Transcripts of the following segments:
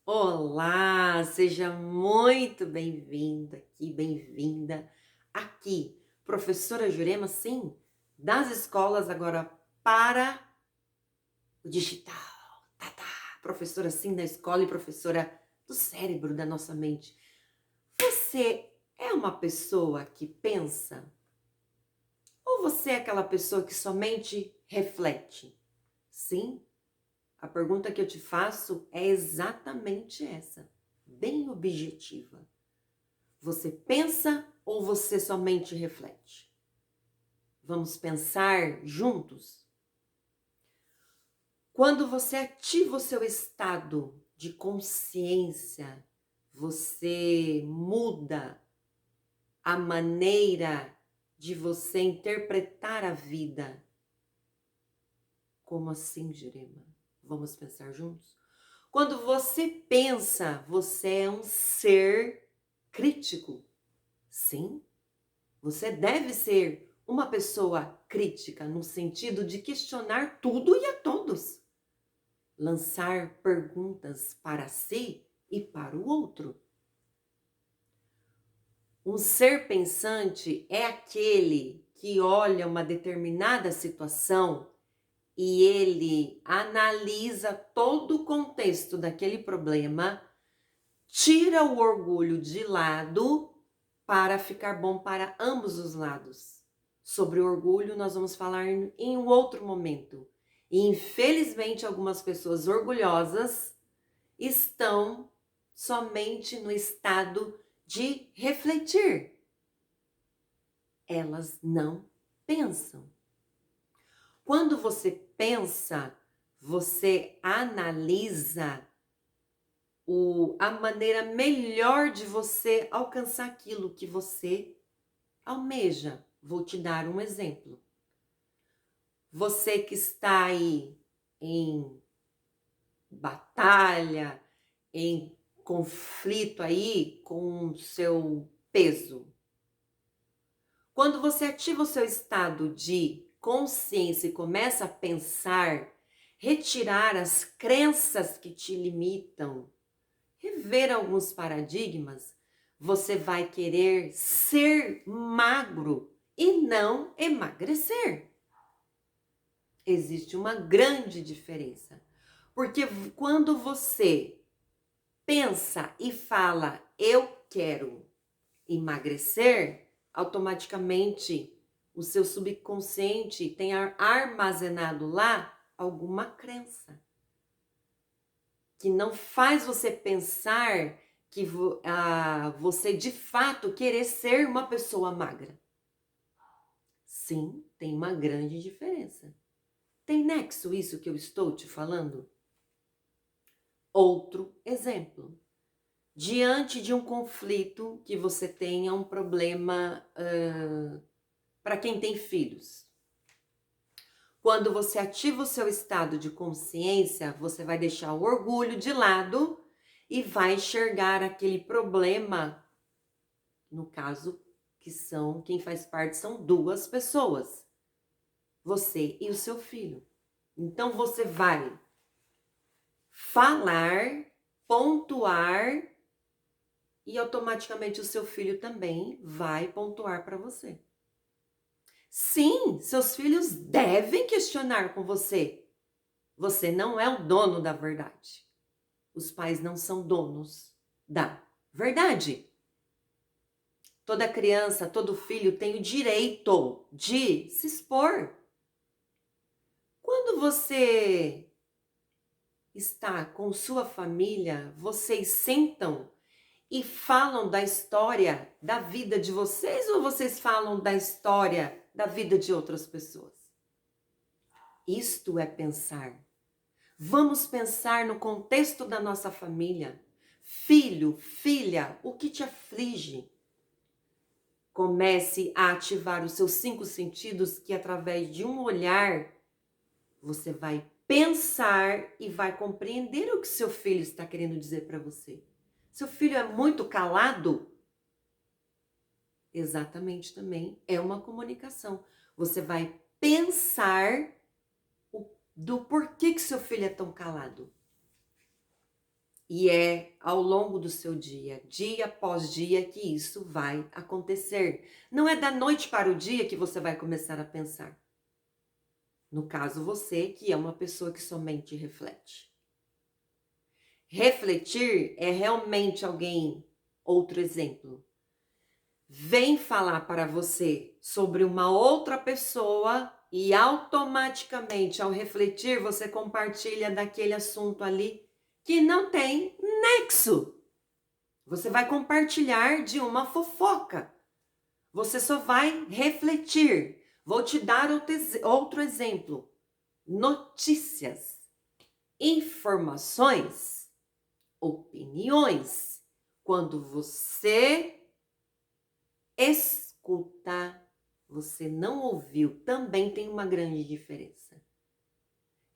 Olá, seja muito bem-vindo aqui, bem-vinda aqui. Professora Jurema, sim, das escolas agora para o digital. Tá, tá. Professora, sim, da escola e professora do cérebro, da nossa mente. Você é uma pessoa que pensa ou você é aquela pessoa que somente reflete? Sim, a pergunta que eu te faço é exatamente essa, bem objetiva. Você pensa ou você somente reflete? Vamos pensar juntos? Quando você ativa o seu estado de consciência, você muda a maneira de você interpretar a vida. Como assim, Jurema? Vamos pensar juntos? Quando você pensa, você é um ser crítico. Sim, você deve ser uma pessoa crítica no sentido de questionar tudo e a todos, lançar perguntas para si e para o outro. Um ser pensante é aquele que olha uma determinada situação e ele analisa todo o contexto daquele problema, tira o orgulho de lado para ficar bom para ambos os lados. Sobre o orgulho nós vamos falar em um outro momento. E infelizmente algumas pessoas orgulhosas estão somente no estado de refletir. Elas não pensam. Quando você pensa, você analisa a maneira melhor de você alcançar aquilo que você almeja. Vou te dar um exemplo. Você que está aí em batalha, em conflito aí com o seu peso. Quando você ativa o seu estado de consciência e começa a pensar, retirar as crenças que te limitam, rever alguns paradigmas, você vai querer ser magro e não emagrecer. Existe uma grande diferença. Porque quando você pensa e fala, eu quero emagrecer, automaticamente o seu subconsciente tem armazenado lá alguma crença que não faz você pensar que você de fato querer ser uma pessoa magra. Sim, tem uma grande diferença. Tem nexo isso que eu estou te falando? Outro exemplo. Diante de um conflito que você tenha um problema para quem tem filhos. Quando você ativa o seu estado de consciência, você vai deixar o orgulho de lado e vai enxergar aquele problema, no caso, que são, quem faz parte são duas pessoas, você e o seu filho. Então você vai falar, pontuar e automaticamente o seu filho também vai pontuar para você. Sim, seus filhos devem questionar com você. Você não é o dono da verdade. Os pais não são donos da verdade. Toda criança, todo filho tem o direito de se expor. Quando você está com sua família, vocês sentam e falam da história da vida de vocês ou vocês falam da história da vida de outras pessoas? Isto é pensar. Vamos pensar no contexto da nossa família. Filho, filha, o que te aflige? Comece a ativar os seus 5 sentidos que através de um olhar você vai pensar e vai compreender o que seu filho está querendo dizer para você. Seu filho é muito calado? Exatamente também é uma comunicação. Você vai pensar do porquê que seu filho é tão calado. E é ao longo do seu dia após dia, que isso vai acontecer. Não é da noite para o dia que você vai começar a pensar. No caso, você que é uma pessoa que somente reflete. Refletir é realmente alguém, outro exemplo, vem falar para você sobre uma outra pessoa e automaticamente, ao refletir, você compartilha daquele assunto ali que não tem nexo. Você vai compartilhar de uma fofoca. Você só vai refletir. Vou te dar outro exemplo. Notícias, informações, opiniões. Quando você escuta, você não ouviu, também tem uma grande diferença.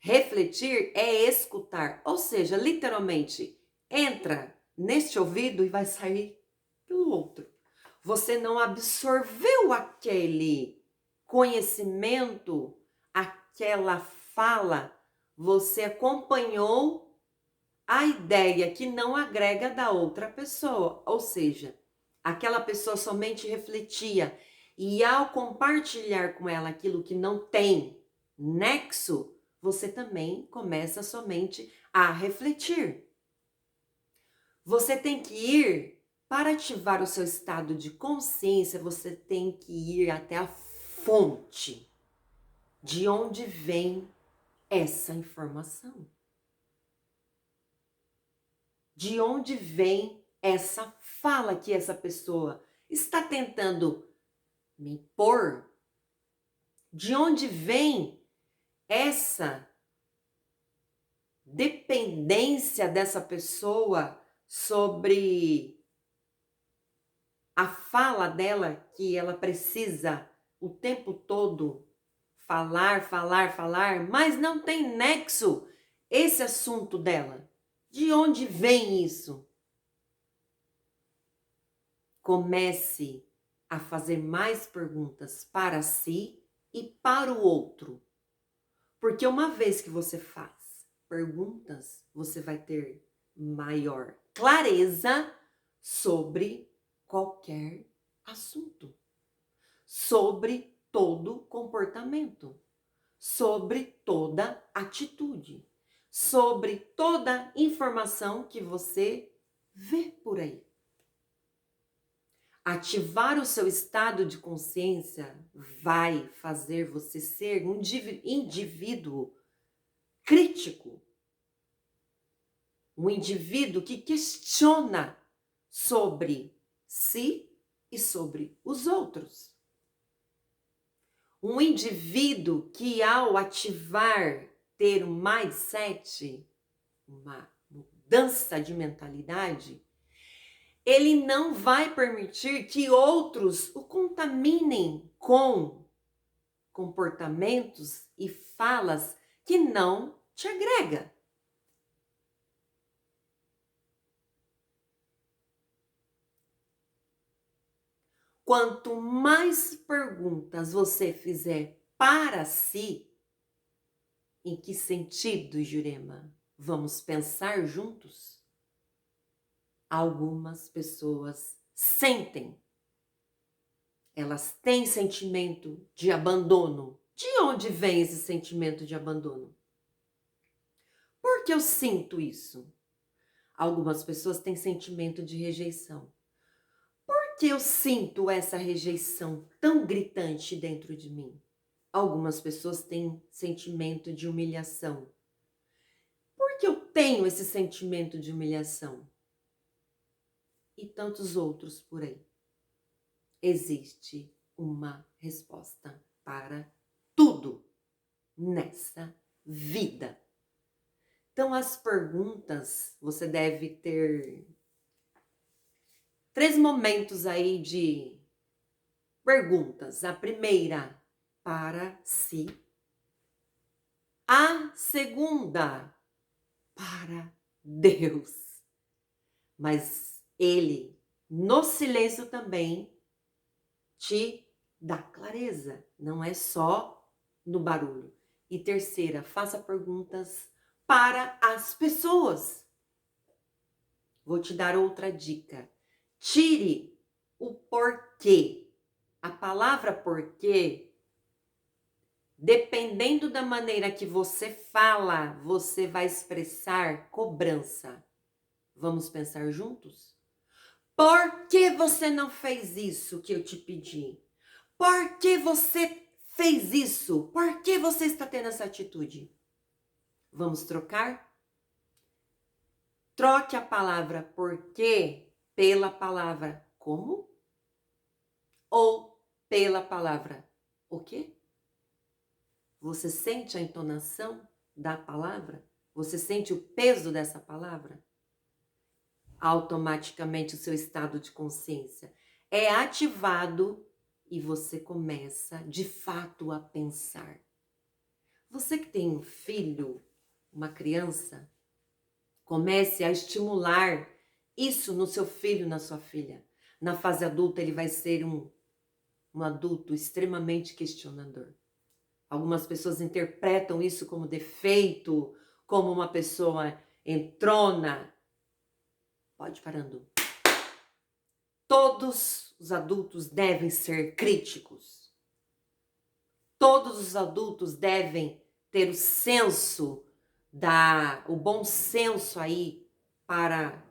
Refletir é escutar, ou seja, literalmente, entra neste ouvido e vai sair pelo outro. Você não absorveu aquele conhecimento, aquela fala, você acompanhou a ideia que não agrega da outra pessoa, ou seja, aquela pessoa somente refletia e ao compartilhar com ela aquilo que não tem nexo, você também começa somente a refletir. Você tem que ir, para ativar o seu estado de consciência, você tem que ir até a fonte de onde vem essa informação. De onde vem essa fala que essa pessoa está tentando me impor? De onde vem essa dependência dessa pessoa sobre a fala dela, que ela precisa o tempo todo falar, mas não tem nexo esse assunto dela? De onde vem isso? Comece a fazer mais perguntas para si e para o outro. Porque uma vez que você faz perguntas, você vai ter maior clareza sobre qualquer assunto, sobre todo comportamento, sobre toda atitude, sobre toda informação que você vê por aí. Ativar o seu estado de consciência vai fazer você ser um indivíduo crítico, um indivíduo que questiona sobre si e sobre os outros. Um indivíduo que, ao ativar, ter um mindset, uma mudança de mentalidade, ele não vai permitir que outros o contaminem com comportamentos e falas que não te agrega. Quanto mais perguntas você fizer para si, em que sentido, Jurema? Vamos pensar juntos? Algumas pessoas sentem. Elas têm sentimento de abandono. De onde vem esse sentimento de abandono? Por que eu sinto isso? Algumas pessoas têm sentimento de rejeição. Por que eu sinto essa rejeição tão gritante dentro de mim? Algumas pessoas têm sentimento de humilhação. Por que eu tenho esse sentimento de humilhação? E tantos outros por aí. Existe uma resposta para tudo nessa vida. Então, as perguntas, você deve ter 3 momentos aí de perguntas. A primeira, para si. A segunda, para Deus. Mas Ele, no silêncio também, te dá clareza. Não é só no barulho. E terceira, faça perguntas para as pessoas. Vou te dar outra dica. Tire o porquê. A palavra porquê, dependendo da maneira que você fala, você vai expressar cobrança. Vamos pensar juntos? Por que você não fez isso que eu te pedi? Por que você fez isso? Por que você está tendo essa atitude? Vamos trocar? Troque a palavra porquê pela palavra como? Ou pela palavra o quê? Você sente a entonação da palavra? Você sente o peso dessa palavra? Automaticamente o seu estado de consciência é ativado e você começa de fato a pensar. Você que tem um filho, uma criança, comece a estimular isso no seu filho, na sua filha. Na fase adulta, ele vai ser um adulto extremamente questionador. Algumas pessoas interpretam isso como defeito, como uma pessoa entrona. Pode parando. Todos os adultos devem ser críticos. Todos os adultos devem ter o bom senso aí para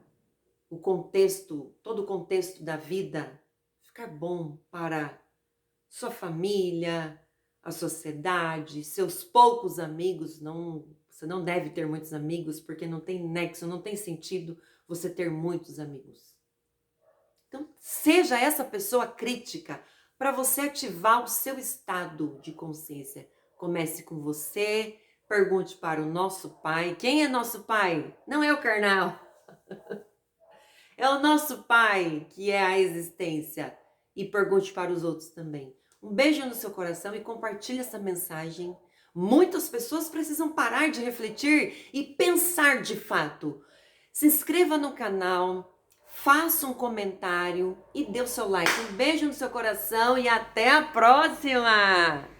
o contexto, todo o contexto da vida ficar bom para sua família, a sociedade, seus poucos amigos. Você não deve ter muitos amigos porque não tem nexo, não tem sentido você ter muitos amigos. Então, seja essa pessoa crítica para você ativar o seu estado de consciência. Comece com você, pergunte para o nosso Pai. Quem é nosso Pai? Não é o carnal. É o nosso Pai que é a existência. E pergunte para os outros também. Um beijo no seu coração e compartilhe essa mensagem. Muitas pessoas precisam parar de refletir e pensar de fato. Se inscreva no canal, faça um comentário e dê o seu like. Um beijo no seu coração e até a próxima!